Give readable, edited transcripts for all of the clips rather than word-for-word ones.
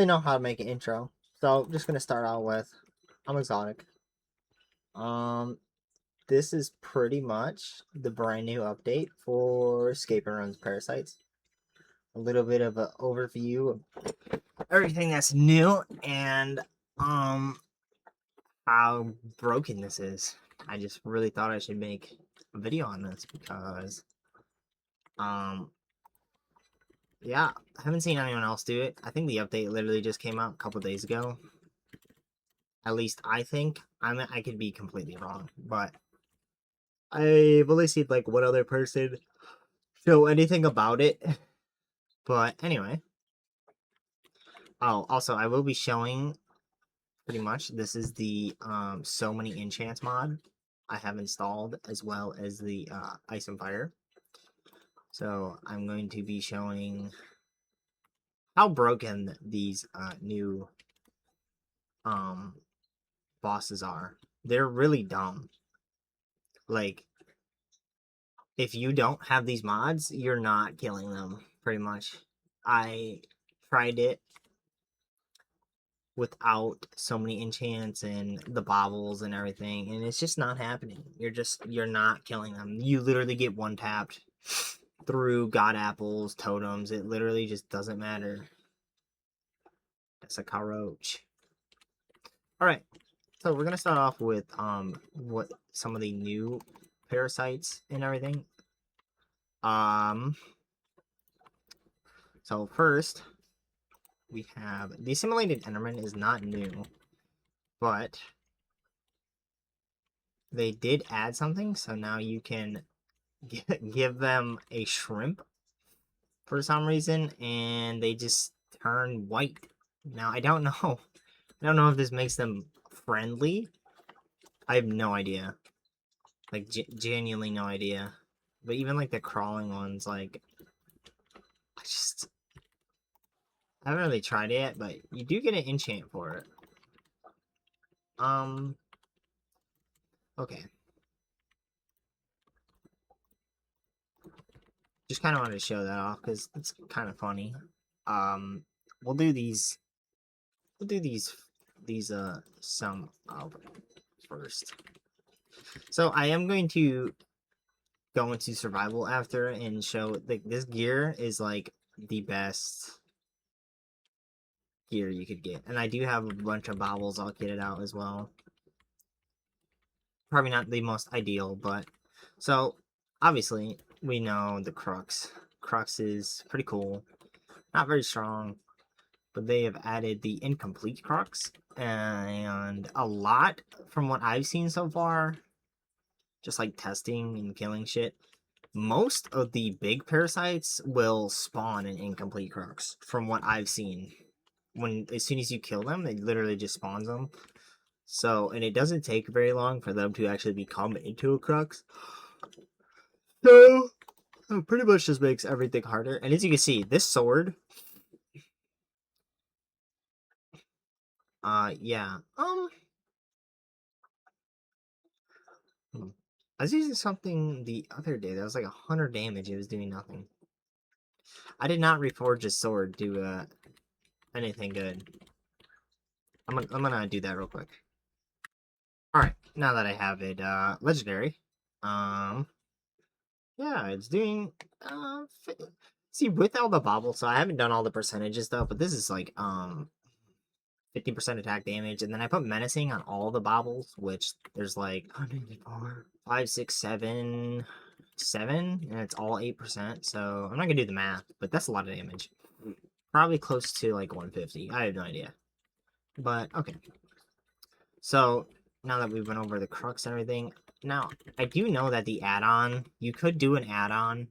really know how to make an intro, so I'm just gonna start out with I'm exotic. Um, this is pretty much the brand new update for Scape and Runs Parasites. A little bit of an overview of everything that's new and um how broken this is. I just really thought I should make a video on this because um yeah, I haven't seen anyone else do it. I think the update literally just came out a couple days ago. At least I think. I could be completely wrong, but I've only seen like one other person show anything about it. But anyway. Oh, also I will be showing pretty much this is the so many enchants mod I have installed, as well as the ice and fire. So I'm going to be showing how broken these new um bosses are. They're really dumb. Like, if you don't have these mods, you're not killing them, pretty much. I tried it without so many enchants and the baubles and everything, and it's just not happening. You're not killing them. You literally get one tapped through god apples, totems. It literally just doesn't matter. That's a cockroach. Alright, so we're gonna start off with what some of the new parasites and everything. So first we have the assimilated Enderman is not new, but they did add something, so now you can give them a shrimp for some reason, and they just turn white. Now I don't know. I don't know if this makes them friendly. I have no idea. Like genuinely no idea. But even like the crawling ones, like I haven't really tried it yet, but you do get an enchant for it. Okay. Just kind of wanted to show that off because it's kind of funny. Um, we'll do these. We'll do these some first. So I am going to go into survival after and show like this gear is like the best gear you could get, and I do have a bunch of baubles. I'll get it out as well. Probably not the most ideal, but so obviously we know the crux. Crux is pretty cool, not very strong, but they have added the incomplete crux, and a lot from what I've seen so far, just like testing and killing shit, most of the big parasites will spawn an incomplete crux from what I've seen. When as soon as you kill them, it literally just spawns them. So, and it doesn't take very long for them to actually become into a crux. So, it pretty much just makes everything harder. And as you can see, this sword, yeah, I was using something the other day that was like 100 damage. It was doing nothing. I did not reforge a sword to anything good. I'm gonna do that real quick. All right, now that I have it, legendary. Um, yeah, it's doing see, with all the baubles, so I haven't done all the percentages stuff, but this is like 50% attack damage, and then I put menacing on all the baubles, which there's like 184, 5, 6, 7, 7, and it's all 8%. So I'm not gonna do the math, but that's a lot of damage. Probably close to like 150. I have no idea, but okay. So now that we've went over the crux and everything, now I do know that the add-on, you could do an add-on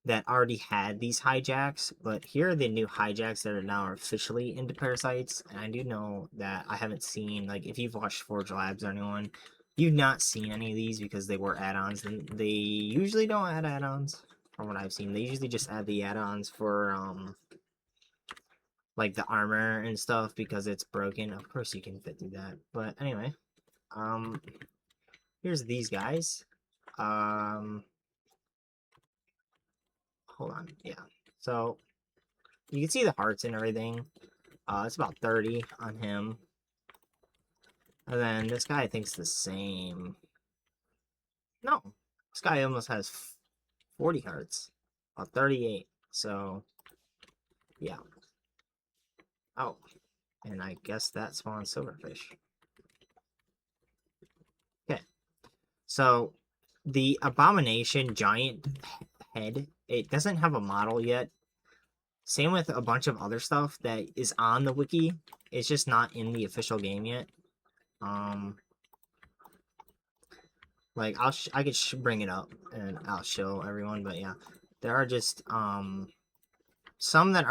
that already had these hijacks, but here are the new hijacks that are now officially into Parasites. And I do know that I haven't seen, like, if you've watched Forge Labs or anyone, you've not seen any of these because they were add-ons, and they usually don't add add-ons from what I've seen. They usually just add the add-ons for like the armor and stuff because it's broken. Of course you can fit through that, but anyway, here's these guys. Hold on, yeah. So you can see the hearts and everything. It's about 30 on him. And then this guy thinks the same. No, this guy almost has 40 hearts. 38. So, yeah. Oh, and I guess that spawns silverfish. Okay, so the abomination giant head, it doesn't have a model yet. Same with a bunch of other stuff that is on the wiki. It's just not in the official game yet. Like I could bring it up and I'll show everyone, but yeah, there are just some that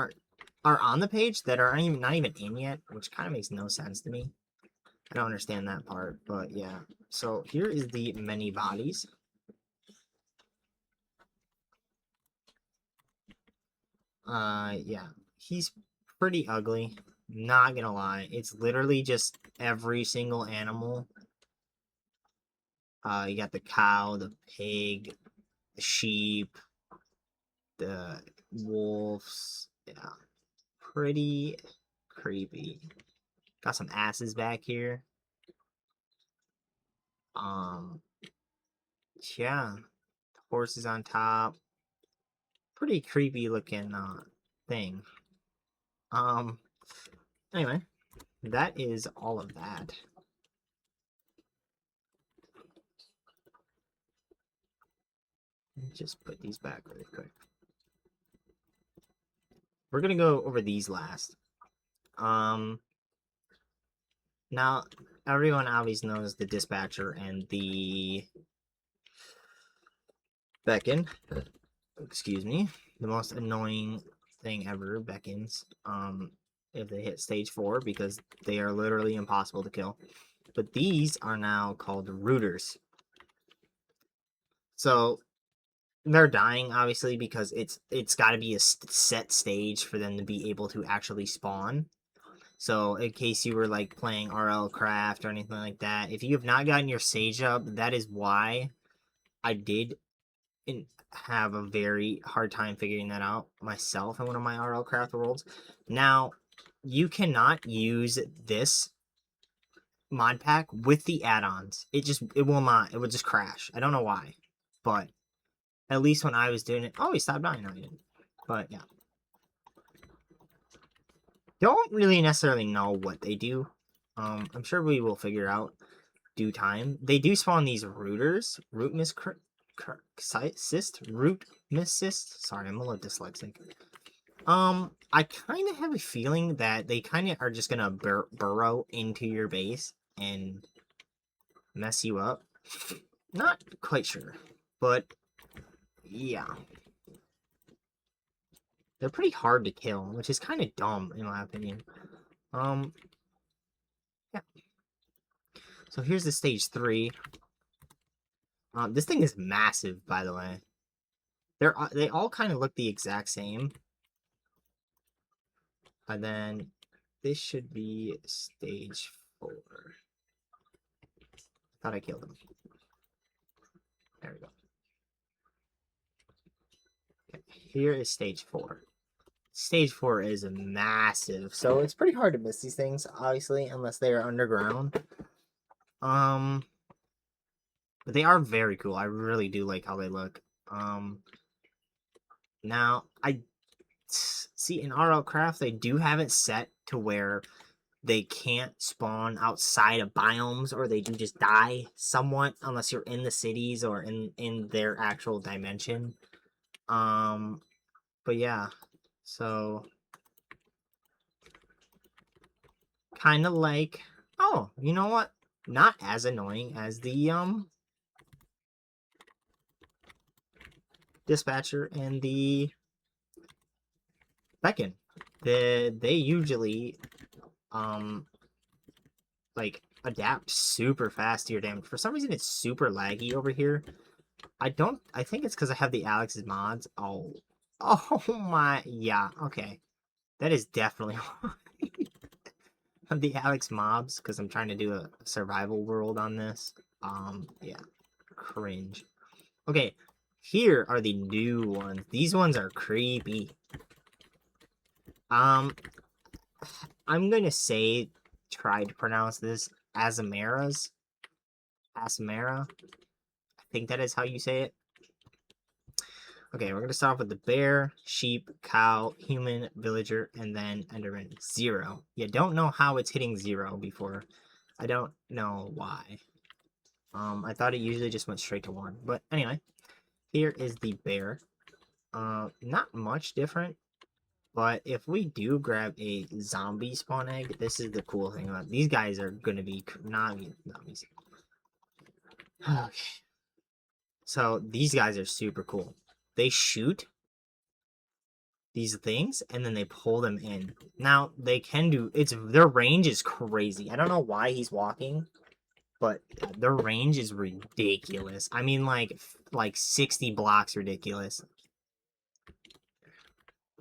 are on the page that are not even in yet, which kind of makes no sense to me. I don't understand that part, but yeah. So here is the many bodies. Yeah, he's pretty ugly. Not gonna lie, it's literally just every single animal. You got the cow, the pig, the sheep, the wolves. Yeah, pretty creepy. Got some asses back here. Um, yeah, horses on top. Pretty creepy looking thing. Um, anyway, that is all of that. Just put these back really quick. We're gonna go over these last. Now everyone obviously knows the dispatcher and the beacon. Excuse me. The most annoying thing ever, beacons. If they hit stage 4 because they are literally impossible to kill. But these are now called rooters. So they're dying obviously because it's got to be a set stage for them to be able to actually spawn. So in case you were like playing RL Craft or anything like that, if you have not gotten your stage up, that is why I did have a very hard time figuring that out myself in one of my RL Craft worlds. Now, you cannot use this mod pack with the add-ons. It will not. It will just crash. I don't know why, but at least when I was doing it, oh, he stopped dying. No, he didn't. But yeah, don't really necessarily know what they do. I'm sure we will figure out due time. They do spawn these rooters, root miscyst. Sorry, I'm a little dyslexic. I kind of have a feeling that they kind of are just gonna burrow into your base and mess you up. Not quite sure, but yeah. They're pretty hard to kill, which is kind of dumb in my opinion. Yeah. So here's the stage 3. This thing is massive, by the way. They all kind of look the exact same. And then this should be stage 4. Thought I killed him. There we go. Okay, here is stage 4. Stage 4 is massive, so it's pretty hard to miss these things, obviously, unless they are underground. But they are very cool. I really do like how they look. Now I see in RL Craft they do have it set to where they can't spawn outside of biomes, or they do just die somewhat unless you're in the cities or in their actual dimension. But yeah, so kind of like, oh, you know what? Not as annoying as the dispatcher and the beacon. They usually like adapt super fast to your damage. For some reason it's super laggy over here. I think it's because I have the Alex's mods. Oh my, yeah, okay. That is definitely the Alex mobs because I'm trying to do a survival world on this. Yeah, cringe. Okay, here are the new ones. These ones are creepy. I'm I'm going to say, try to pronounce this Azamaras. Asamara. I think that is how you say it. Okay, we're going to start off with the bear, sheep, cow, human, villager, and then Enderman. 0. You don't know how it's hitting 0 before. I don't know why. I thought it usually just went straight to 1. But anyway, here is the bear. Not much different. But if we do grab a zombie spawn egg, this is the cool thing about these guys are going to be not zombies. Okay. So these guys are super cool. They shoot these things and then they pull them in. Now they can do their range is crazy. I don't know why he's walking, but their range is ridiculous. I mean like 60 blocks ridiculous.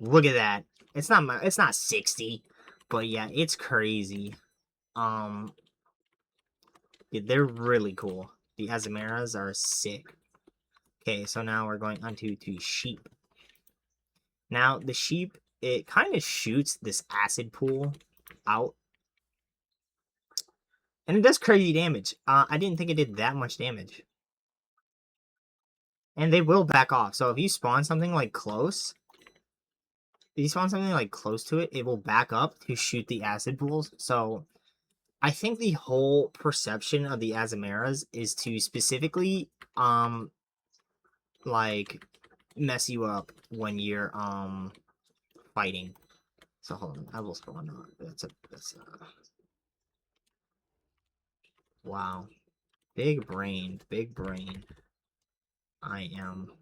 Look at that. It's not 60, but yeah, it's crazy. Yeah, they're really cool. The Azamaras are sick. Okay, so now we're going on to sheep. Now, the sheep, it kind of shoots this acid pool out. And it does crazy damage. I didn't think it did that much damage. And they will back off. So if you spawn something like close, if you spawn something like close to it, it will back up to shoot the acid pools. So I think the whole perception of the Azamaras is to specifically like mess you up when you're fighting. So hold on, I will spawn on. That's wow. Big brain, big brain. I am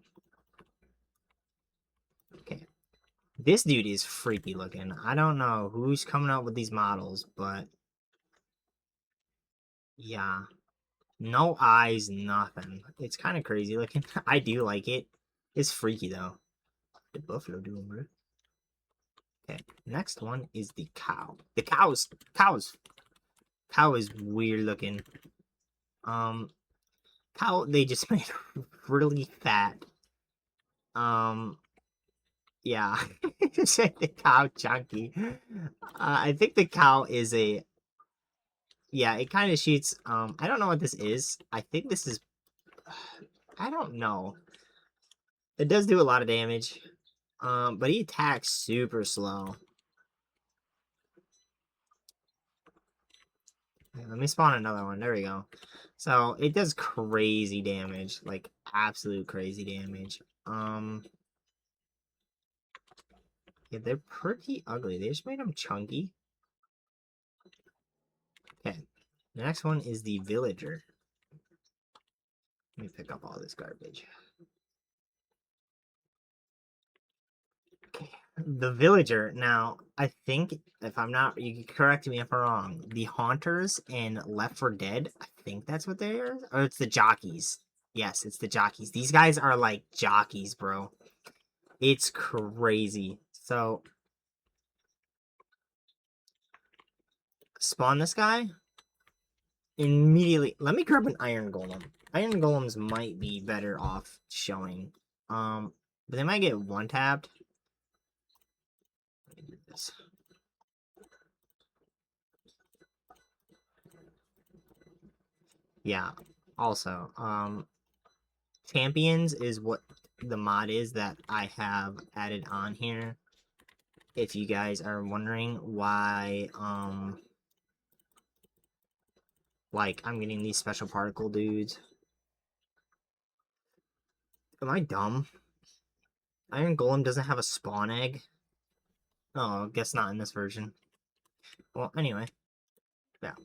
okay. This dude is freaky looking. I don't know who's coming up with these models, but yeah. No eyes, nothing. It's kind of crazy looking. I do like it. It's freaky though. The buffalo doing, bro. Okay, next one is the cow. The cow is weird looking. Cow they just made really fat. Yeah, said the cow chunky. I think the cow is a yeah. It kind of shoots. I don't know what this is. I think this is. I don't know. It does do a lot of damage. But he attacks super slow. Let me spawn another one. There we go. So it does crazy damage, like absolute crazy damage. Yeah, they're pretty ugly. They just made them chunky. Okay, the next one is the villager. Let me pick up all this garbage. Okay, the villager. Now, I think if I'm not, you can correct me if I'm wrong. The haunters in Left 4 Dead, I think that's what they are, or it's the jockeys. Yes, it's the jockeys. These guys are like jockeys, bro. It's crazy. So, spawn this guy immediately. Let me grab an iron golem. Iron golems might be better off showing. But they might get one tapped. Let me do this. Yeah. Also, champions is what the mod is that I have added on here. If you guys are wondering why, like I'm getting these special particle dudes. Am I dumb? Iron Golem doesn't have a spawn egg? Oh, guess not in this version. Well, anyway. Yeah.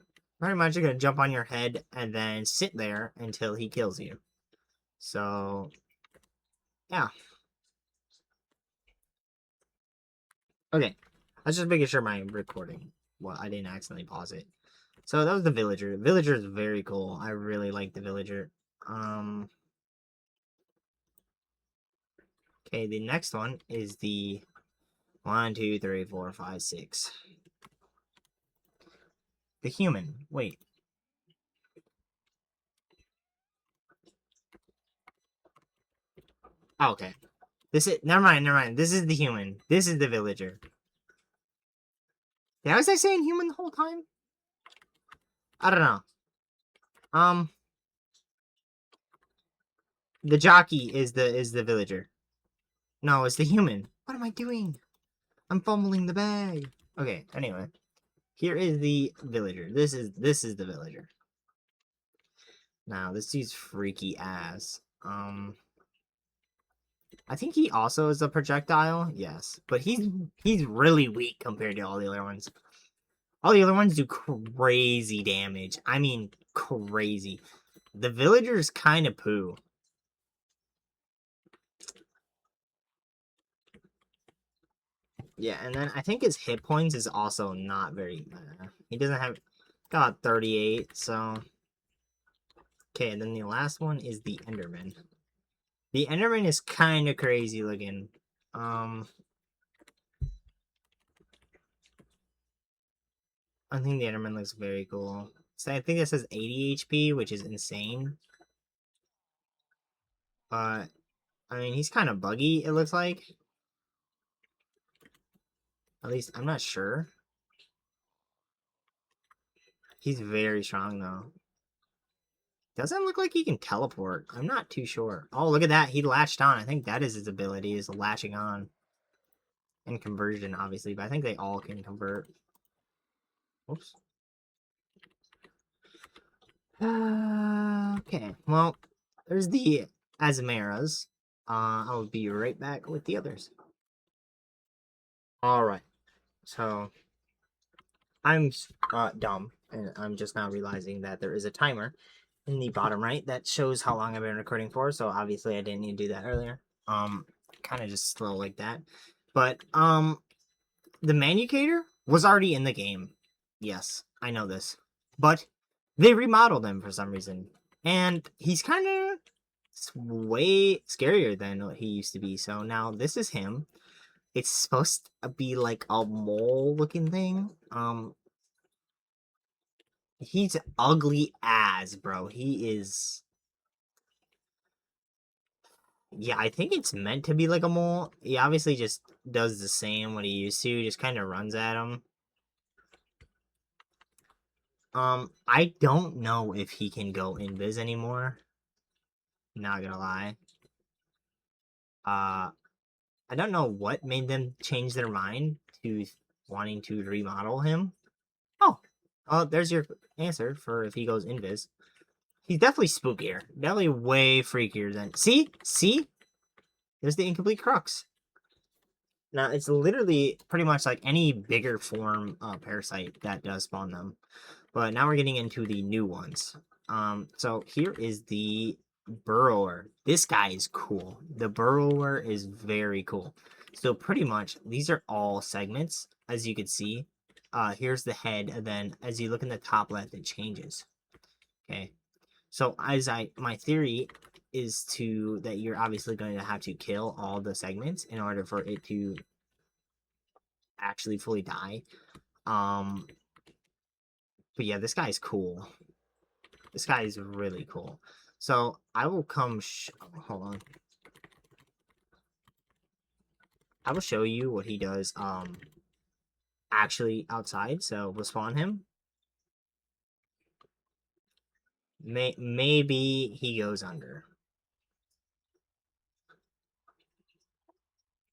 Pretty much you're gonna jump on your head and then sit there until he kills you. So, yeah. Okay. I was just making sure my recording. Well, I didn't accidentally pause it. So that was the villager. The villager is very cool. I really like the villager. Okay, the next one is the 1, 2, 3, 4, 5, 6. The human. Wait. Oh, okay. This is never mind. This is the human. This is the villager. Yeah, was I saying human the whole time? I don't know. Um, the jockey is the villager. No, it's the human. What am I doing? I'm fumbling the bag. Okay, anyway. Here is the villager. This is the villager. Now, this dude's freaky ass. I think he also is a projectile. Yes, but he's really weak compared to all the other ones. All the other ones do crazy damage. I mean, crazy. The villager's kind of poo. Yeah, and then I think his hit points is also not very. He doesn't have got 38. So okay, and then the last one is the Enderman. The Enderman is kind of crazy looking. I think the Enderman looks very cool. So I think this says 80 HP, which is insane. But I mean, he's kind of buggy. It looks like. At least I'm not sure. He's very strong though. Doesn't look like he can teleport. I'm not too sure. Oh, look at that. He latched on. I think that is his ability, is latching on. And conversion, obviously, but I think they all can convert. Oops. Okay, well, there's the Azmaras. I'll be right back with the others. Alright, so I'm dumb, and I'm just now realizing that there is a timer in the bottom right that shows how long I've been recording for, so obviously I didn't need to do that earlier. Kind of just slow like that. But, the Manucator was already in the game. Yes, I know this. But they remodeled him for some reason. And he's kind of way scarier than what he used to be. So now this is him. It's supposed to be like a mole looking thing. He's ugly as, bro. He is. Yeah, I think it's meant to be like a mole. He obviously just does the same what he used to, just kind of runs at him. I don't know if he can go invis anymore. Not gonna lie. I don't know what made them change their mind to wanting to remodel him. Oh, there's your answer for if he goes invis. He's definitely spookier. Definitely way freakier than. See? There's the incomplete crux. Now, it's literally pretty much like any bigger form parasite that does spawn them. But now we're getting into the new ones. So here is the burrower. This guy is cool. The burrower is very cool. So pretty much these are all segments, as you can see. Here's the head, and then as you look in the top left, it changes. Okay. So my theory is that you're obviously going to have to kill all the segments in order for it to actually fully die. Um, but yeah, this guy's cool. This guy is really cool. So I will come. Hold on. I will show you what he does. Actually outside. So we'll spawn him. Maybe he goes under.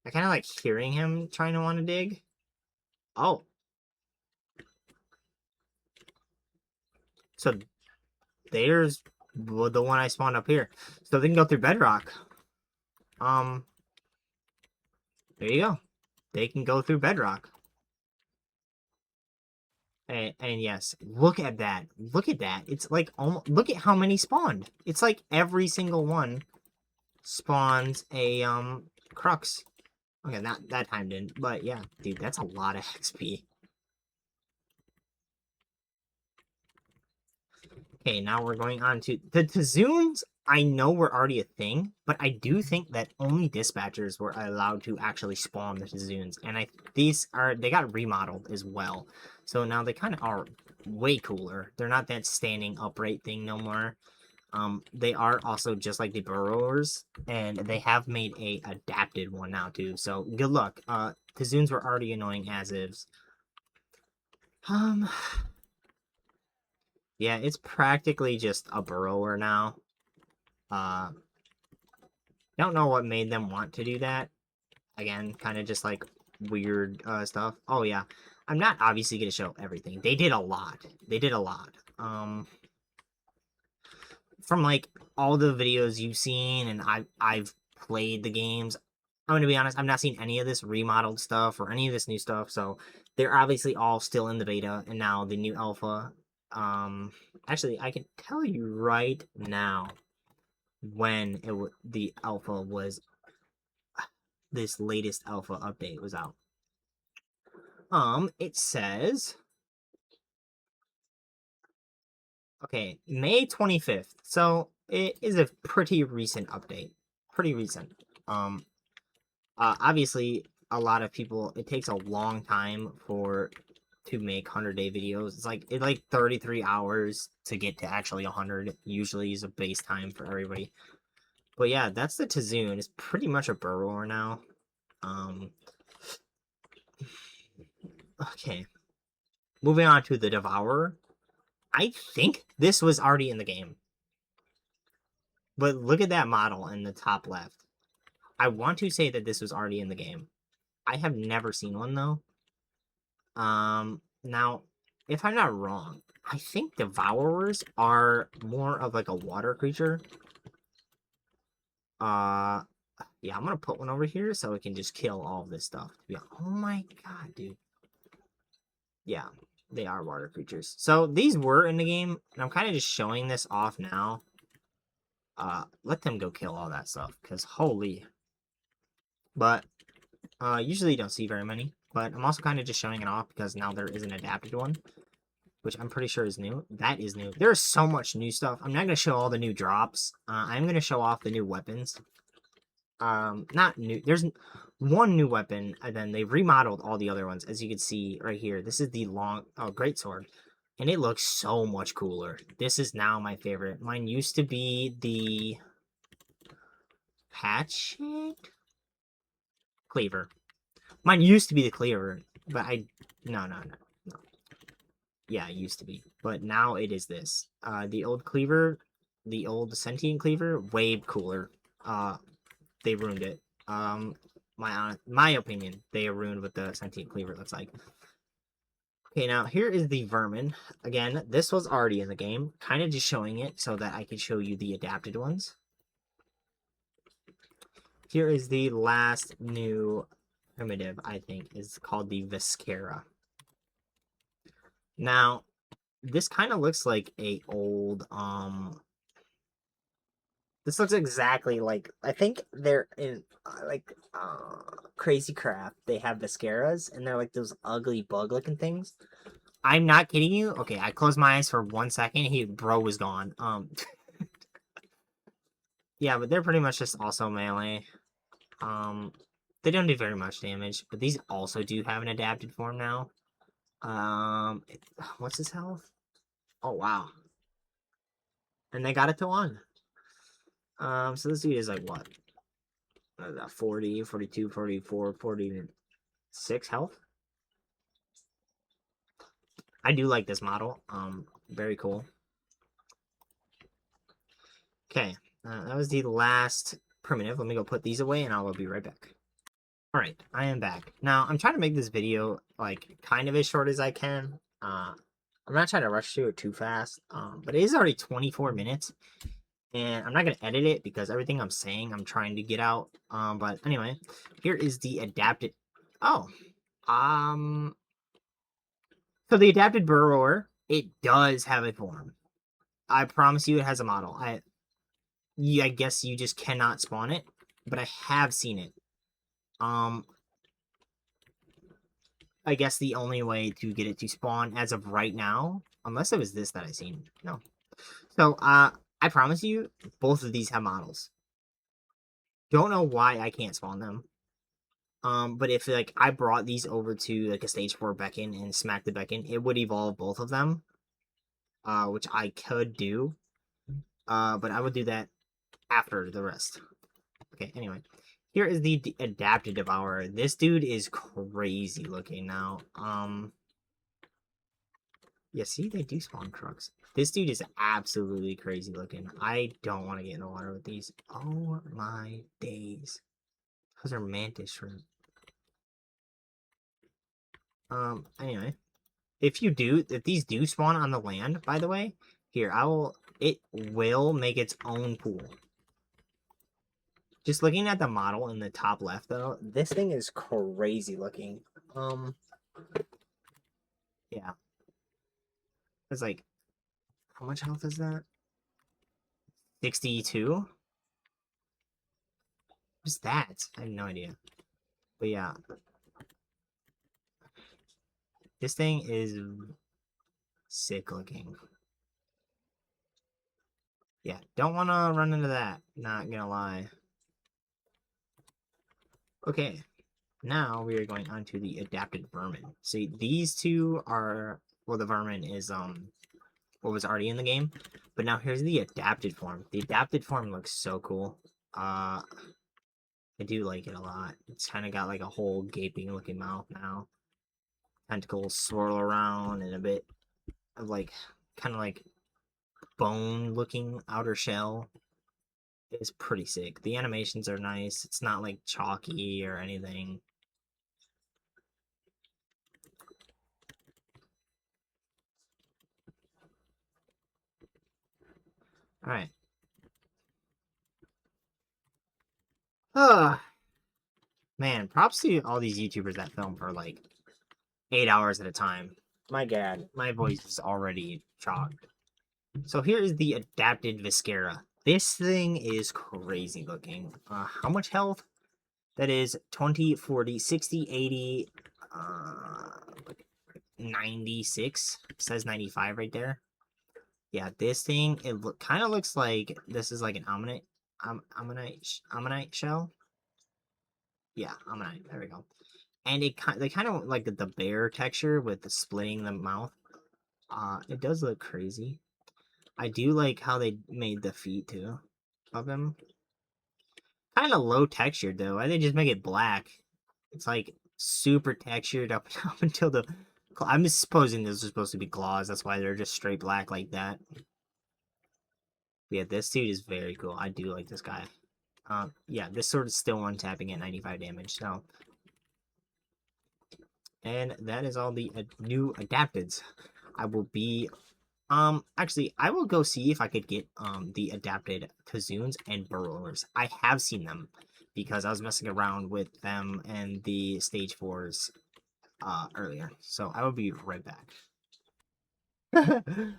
I kind of like hearing him trying to want to dig. Oh. So there's the one I spawned up here. So they can go through bedrock. There you go. They can go through bedrock. And yes, look at that. Look at that. It's like almost, look at how many spawned. It's like every single one spawns a crux. Okay, not that time didn't, but yeah, dude, that's a lot of XP. Okay, now we're going on to the Tazoons. I know were already a thing, but I do think that only dispatchers were allowed to actually spawn the Tazoons, and they got remodeled as well. So now they kind of are way cooler. They're not that standing upright thing no more. They are also just like the burrowers, and they have made a adapted one now too. So good luck. Tazoons were already annoying as is. Um, yeah, it's practically just a burrower now. Don't know what made them want to do that. Again, kind of just like weird stuff. Oh yeah, I'm not obviously gonna show everything. They did a lot. They did a lot. From like all the videos you've seen, and I've played the games. I'm gonna be honest. I've not seen any of this remodeled stuff or any of this new stuff. So they're obviously all still in the beta, and now the new alpha. Actually, I can tell you right now when the alpha was. This latest alpha update was out. It says okay, May 25th. So it is a pretty recent update. Pretty recent. Um, Obviously, a lot of people. It takes a long time to make 100-day videos. It's like 33 hours to get to actually 100. Usually is a base time for everybody. But yeah, that's the Tizoon. It's pretty much a burrower now. Um, okay. Moving on to the Devourer. I think this was already in the game. But look at that model in the top left. I want to say that this was already in the game. I have never seen one though. Now, if I'm not wrong, I think Devourers are more of like a water creature. Uh, yeah, I'm gonna put one over here so it can just kill all of this stuff. Yeah. Oh my god, dude. Yeah, they are water creatures. So these were in the game, and I'm kind of just showing this off now. Let them go kill all that stuff, because holy. But usually you don't see very many, but I'm also kind of just showing it off because now there is an adapted one, which I'm pretty sure is new. That is new. There's so much new stuff. I'm not going to show all the new drops. I'm going to show off the new weapons. Not new. There's one new weapon, and then they've remodeled all the other ones. As you can see right here, this is the great sword, and it looks so much cooler. This is now my favorite. Mine used to be the hatchet cleaver. Mine used to be the cleaver, but no. Yeah, it used to be, but now it is this. The old cleaver, the old sentient cleaver, way cooler. They ruined it. My opinion, they are ruined what the sentient cleaver looks like. Okay, now here is the vermin. Again, this was already in the game, kind of just showing it so that I could show you the adapted ones. Here is the last new primitive, I think, is called the Viscera. Now, this kind of looks like a old this looks exactly like I think they're in Crazy Craft. They have Visceras and they're like those ugly bug looking things. I'm not kidding you. Okay, I closed my eyes for 1 second. Bro was gone. Yeah, but they're pretty much just also melee. They don't do very much damage, but these also do have an adapted form now. What's his health? Oh wow, and they got it to 1. So this dude is like what? 40, 42, 44, 46 health. I do like this model. Very cool. Okay, that was the last primitive. Let me go put these away and I will be right back. Alright, I am back. Now, I'm trying to make this video, like, kind of as short as I can. I'm not trying to rush through it too fast, but it is already 24 minutes. And I'm not going to edit it because everything I'm saying I'm trying to get out. But anyway, here is the adapted... Oh, so the adapted burrower, it does have a form. I promise you it has a model. I guess you just cannot spawn it, but I have seen it. I guess the only way to get it to spawn as of right now, unless it was this that I seen. No. So, I promise you, both of these have models. Don't know why I can't spawn them. But if like I brought these over to like a stage 4 beacon and smacked the beacon, it would evolve both of them. Which I could do. But I would do that after the rest. Okay, anyway. Here is the adapted Devourer. This dude is crazy looking now. Yeah, see, they do spawn trucks. This dude is absolutely crazy looking. I don't want to get in the water with these. Oh my days. Those are mantis shrimp. Anyway. If these do spawn on the land, by the way, here, it will make its own pool. Just looking at the model in the top left, though, this thing is crazy looking. Yeah. It's like, how much health is that? 62? What's that? I have no idea. But yeah, this thing is sick looking. Yeah, don't want to run into that. Not gonna lie. Okay, now we are going on to the adapted vermin. See, these two are, well, the vermin is what was already in the game, but now here's the adapted form. The adapted form looks so cool. I do like it a lot. It's kind of got like a whole gaping looking mouth now. Tentacles swirl around and a bit of like kind of like bone looking outer shell. It's pretty sick. The animations are nice. It's not like chalky or anything. All right. Man, props to all these YouTubers that film for like 8 hours at a time. My God, my voice is already chocked. So here is the adapted Viscera. This thing is crazy looking. How much health? That is 20, 40, 60, 80, 96. It says 95 right there. Yeah, this thing, kind of looks like this is like an ammonite shell. Yeah, ammonite. There we go. And they kind of like the bear texture with the splitting the mouth. It does look crazy. I do like how they made the feet too of him. Kind of low textured though. Why they just make it black? It's like super textured up up until the. I'm supposing this is supposed to be claws. That's why they're just straight black like that. But yeah, this dude is very cool. I do like this guy. Yeah, this sword is still one tapping at 95 damage. So, and that is all the new adapteds. I will be actually, I will go see if I could get the adapted Kazoons and Burrowers. I have seen them because I was messing around with them and the stage 4s earlier. So I will be right back.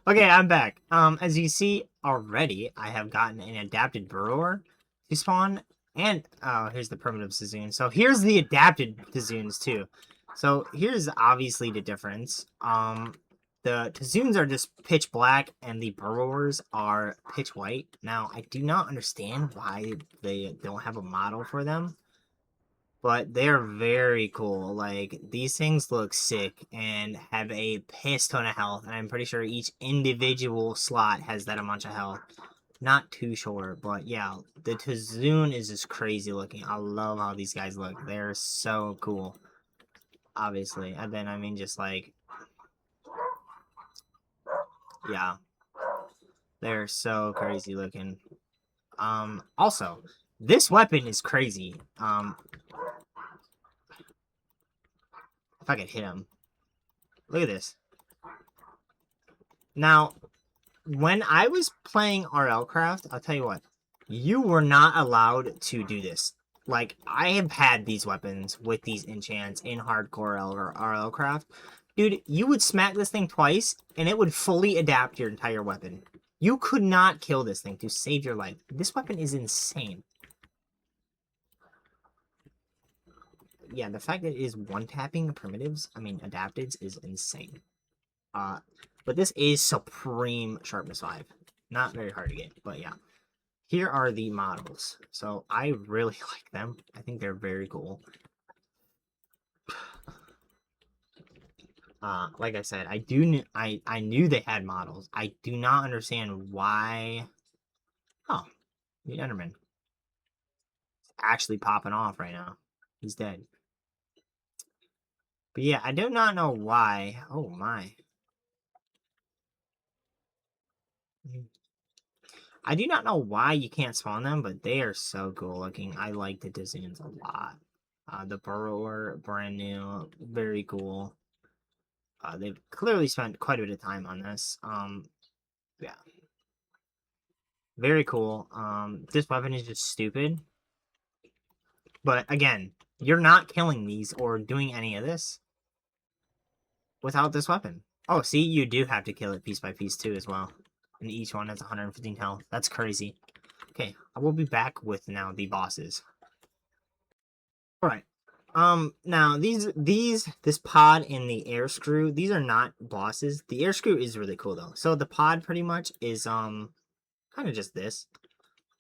Okay, I'm back. As you see already, I have gotten an adapted Burrower to spawn, and here's the primitive Kazoon. So here's the adapted Kazoons too. So here's obviously the difference. The Kazoons are just pitch black, and the Burrowers are pitch white. Now, I do not understand why they don't have a model for them, but they're very cool. Like, these things look sick and have a piss ton of health, and I'm pretty sure each individual slot has that amount of health. Not too sure, but yeah, the Kazoon is just crazy looking. I love how these guys look. They're so cool, obviously. And then, I mean, just like, yeah, they're so crazy looking. Also, this weapon is crazy. If I could hit him. Look at this. Now, when I was playing RL Craft, I'll tell you what, you were not allowed to do this. Like, I have had these weapons with these enchants in hardcore RL Craft. Dude, you would smack this thing twice, and it would fully adapt your entire weapon. You could not kill this thing to save your life. This weapon is insane. Yeah, the fact that it is one-tapping primitives, I mean, adapteds, is insane. But this is Supreme Sharpness 5. Not very hard to get, but yeah. Here are the models. So I really like them. I think they're very cool. Like I said, I knew they had models. I do not understand why. Oh, the Enderman is actually popping off right now. He's dead. But yeah, I do not know why. Oh my. I do not know why you can't spawn them, but they are so cool looking. I like the designs a lot. The burrower, brand new, very cool. They've clearly spent quite a bit of time on this. Yeah, very cool. This weapon is just stupid. But again, you're not killing these or doing any of this without this weapon. Oh, see, you do have to kill it piece by piece too as well. And each one has 115 health. That's crazy. Okay, I will be back with now the bosses. Alright. Now this pod and the air screw, these are not bosses. The air screw is really cool though. So the pod pretty much is kind of just this.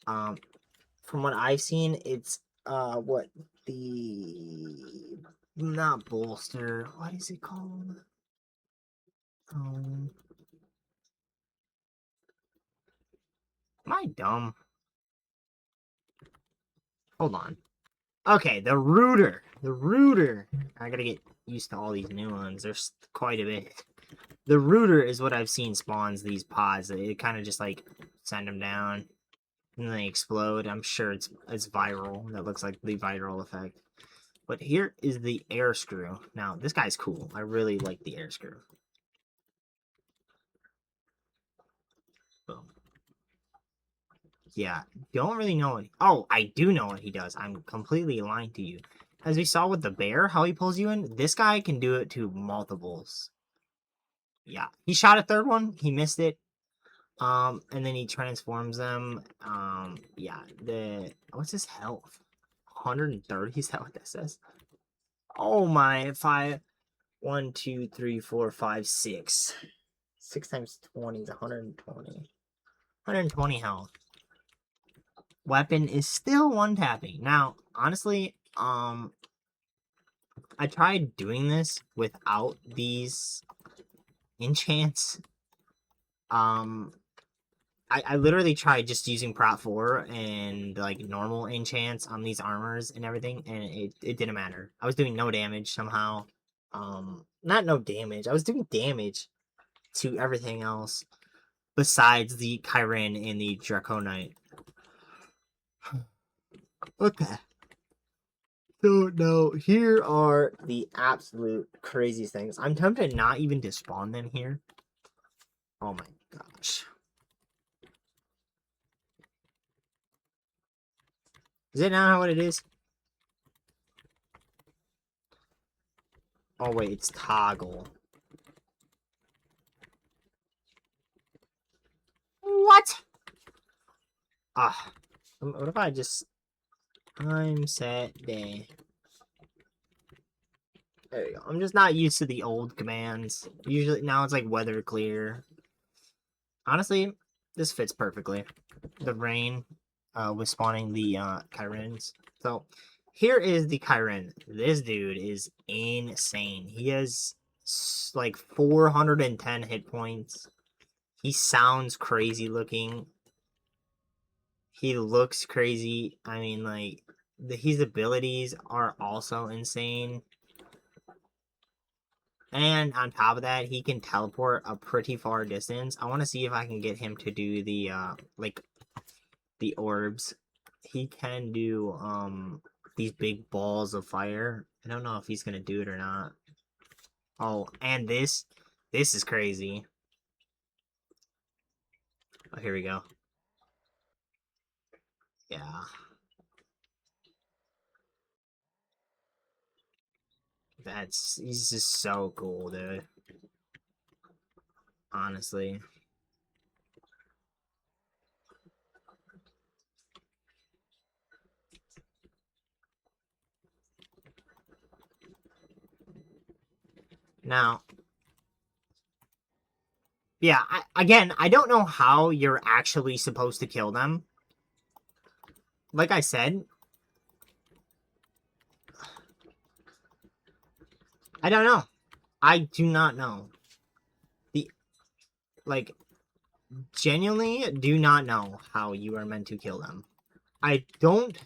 Um from what I've seen, it's what the not bolster, what is it called? Um am I dumb? Hold on. Okay, the rooter. The rooter. I gotta get used to all these new ones. There's quite a bit. The rooter is what I've seen spawns these pods. It kind of just like send them down and then they explode. I'm sure it's viral. That looks like the viral effect. But here is the air screw. Now, this guy's cool. I really like the air screw. Boom. Yeah, don't really know what... Oh, I do know what he does. I'm completely lying to you. As we saw with the bear, how he pulls you in, this guy can do it to multiples. Yeah, he shot a third one. He missed it. And then he transforms them. Yeah, what's his health? 130, is that what that says? Oh my, 5, 1, 2, 3, 4, 5, 6. 6 times 20 is 120. 120 health. Weapon is still one tapping. Now, honestly, I tried doing this without these enchants. I literally tried just using Prot 4 and like normal enchants on these armors and everything, and it didn't matter. I was doing no damage somehow. Not no damage. I was doing damage to everything else besides the Chiron and the Draconite. Okay. So no, here are the absolute craziest things. I'm tempted not even to spawn them here. Oh my gosh. Is it not what it is? Oh wait, it's toggle. What? Ah. What if I just time set day? There you go. I'm just not used to the old commands. Usually now it's like weather clear. Honestly, this fits perfectly. The rain with spawning the Chirons. So here is the Chiron. This dude is insane. He has like 410 hit points. He sounds crazy looking. He looks crazy. I mean, like, his abilities are also insane. And on top of that, he can teleport a pretty far distance. I want to see if I can get him to do the, like, the orbs. He can do, these big balls of fire. I don't know if he's gonna do it or not. Oh, and this is crazy. Oh, here we go. Yeah. He's just so cool, dude. Honestly. Now, yeah, again, I don't know how you're actually supposed to kill them. Like I said, I don't know. I do not know. Like, genuinely do not know how you are meant to kill them. I don't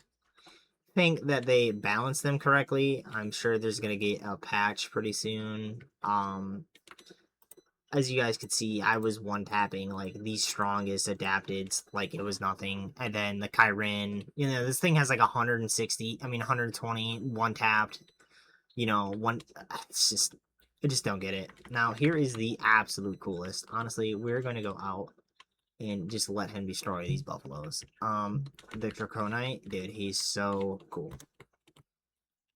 think that they balance them correctly. I'm sure there's gonna get a patch pretty soon. as you guys could see, I was one tapping like the strongest adapted, like it was nothing. And then the Kyrin, this thing has like 160, 120 one tapped. One. It's just, I just don't get it. Now here is the absolute coolest. Honestly, we're going to go out and just let him destroy these buffaloes. The Draconite, dude, he's so cool.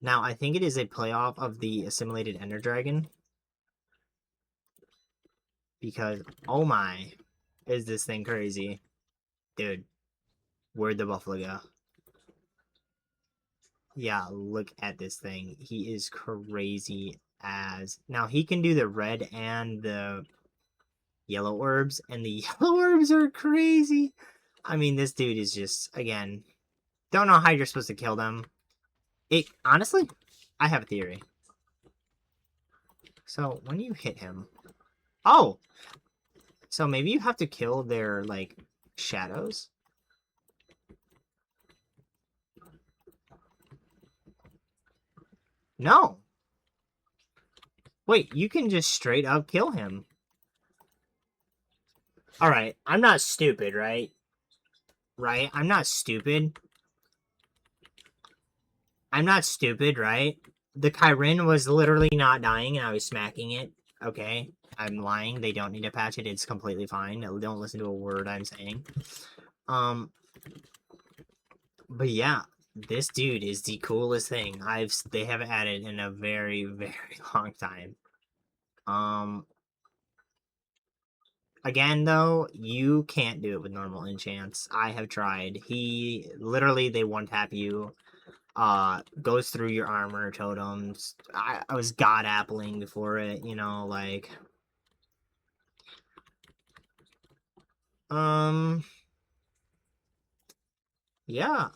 Now I think it is a playoff of the assimilated Ender Dragon. Because, oh my, is this thing crazy. Dude, where'd the buffalo go? Yeah, look at this thing. He is crazy as... Now, he can do the red and the yellow orbs, and the yellow orbs are crazy. This dude is just, again, don't know how you're supposed to kill them. Honestly, I have a theory. So, when you hit him... Oh! So, maybe you have to kill their, like, shadows? No! Wait, you can just straight up kill him. Alright, I'm not stupid, right? Right? I'm not stupid. I'm not stupid, right? The Kyrin was literally not dying and I was smacking it. Okay? I'm lying. They don't need to patch it. It's completely fine. Don't listen to a word I'm saying. But yeah, this dude is the coolest thing they have added in a very, very long time. Again, though, you can't do it with normal enchants. I have tried. They one-tap you. Goes through your armor totems. I was god-appling before it, like... Yeah.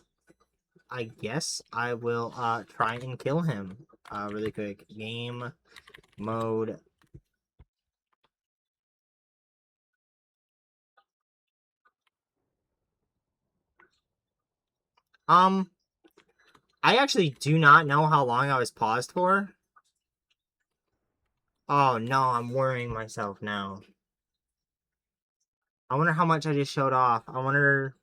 I guess I will, try and kill him. Really quick. Game mode. I actually do not know how long I was paused for. Oh, no, I'm worrying myself now. I wonder how much I just showed off. I wonder...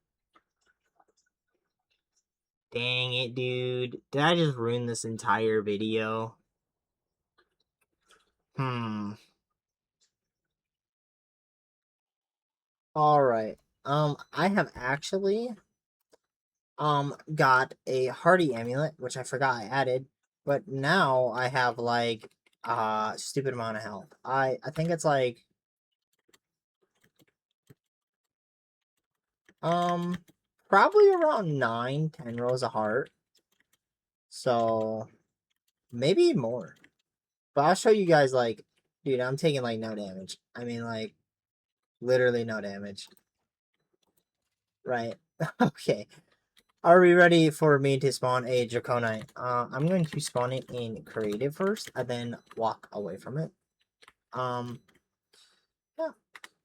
Dang it, dude. Did I just ruin this entire video? Alright. I have actually, got a Hardy Amulet, which I forgot I added. But now I have, like, stupid amount of health. I think it's, like... Probably around 9-10 rows of heart. So, maybe more. But I'll show you guys, like, dude, I'm taking, like, no damage. Like, literally no damage. Right. Okay. Are we ready for me to spawn a Draconite? I'm going to spawn it in creative first, and then walk away from it. Yeah.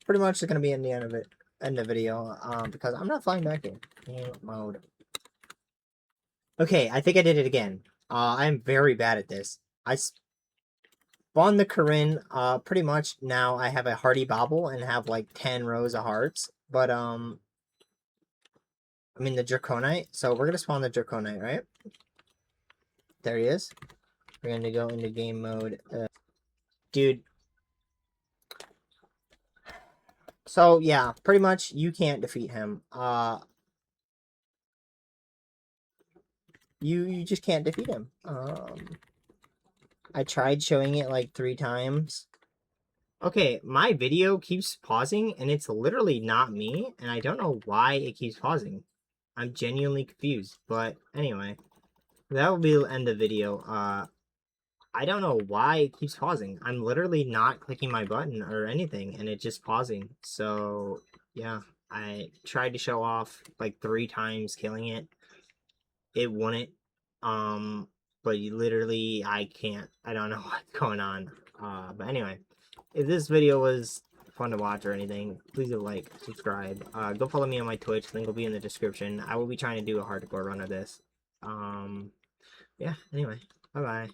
Pretty much it's gonna be in the end of it, end of the video, because I'm not flying back in. Game mode. Okay, I think I did it again. I'm very bad at this. I spawned the Corinne, pretty much now I have a Hardy Bobble and have like 10 rows of hearts, but, the Draconite. So we're gonna spawn the Draconite, right? There he is. We're gonna go into game mode. Dude. So yeah, pretty much you can't defeat him. You just can't defeat him. I tried showing it like 3 times. Okay, my video keeps pausing and it's literally not me, and I don't know why it keeps pausing. I'm genuinely confused, but anyway, that will be the end of the video. I don't know why it keeps pausing. I'm literally not clicking my button or anything, and it's just pausing. So, yeah, I tried to show off like 3 times killing it. It wouldn't. But literally, I can't. I don't know what's going on. But anyway, if this video was fun to watch or anything, please do like, subscribe. Go follow me on my Twitch. Link will be in the description. I will be trying to do a hardcore run of this. Yeah, anyway, bye-bye.